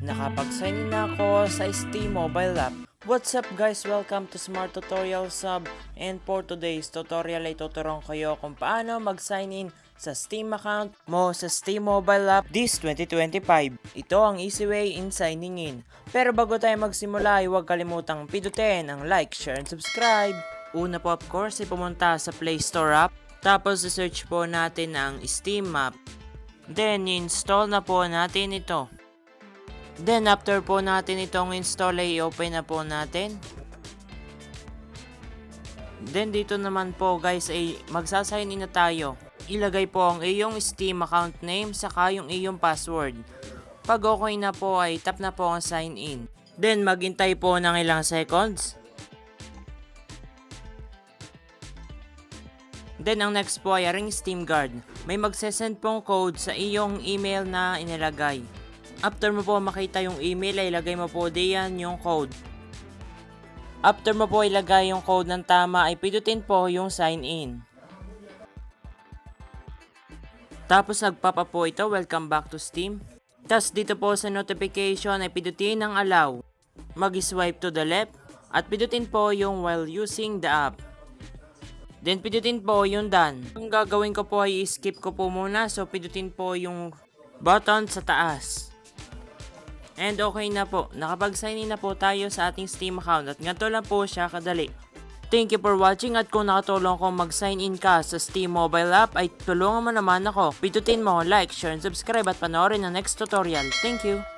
Nakapag-sign in na ako sa Steam mobile app. What's up guys? Welcome to Smart Tutorial Sub, and for today's tutorial ay tuturuan kayo kung paano mag-sign in sa Steam account mo sa Steam mobile app this 2025. Ito ang easy way in signing in. Pero bago tayo magsimula ay huwag kalimutang pindutin ang like, share, and subscribe. Una po of course ay pumunta sa Play Store app. Tapos search po natin ang Steam app. Then install na po natin ito. Then after po natin itong install ay i-open na po natin. Then dito naman po guys ay magsasign in na tayo. Ilagay po ang iyong Steam account name saka yung iyong password. Pag okay na po ay tap na po ang sign in. Then maghintay po ng ilang seconds. Then ang next po ay ring Steam Guard. May magsesend pong code sa iyong email na inilagay. After mo po makita yung email ay ilagay mo po diyan yung code. After mo po ilagay yung code ng tama ay pindutin po yung sign in. Tapos nag-pop up po ito, welcome back to Steam. Tapos dito po sa notification ay pindutin ang allow. Mag-swipe to the left at pindutin po yung while using the app. Then pindutin po yung done. Ang gagawin ko po ay skip ko po muna, so pindutin po yung button sa taas. And okay na po, nakapag-sign in na po tayo sa ating Steam account at ganito lang po siya kadali. Thank you for watching at kung nakatulong ko mag-sign in ka sa Steam mobile app ay tulungan mo naman ako. Pindutin mo like, share, and subscribe at panoorin ang next tutorial. Thank you!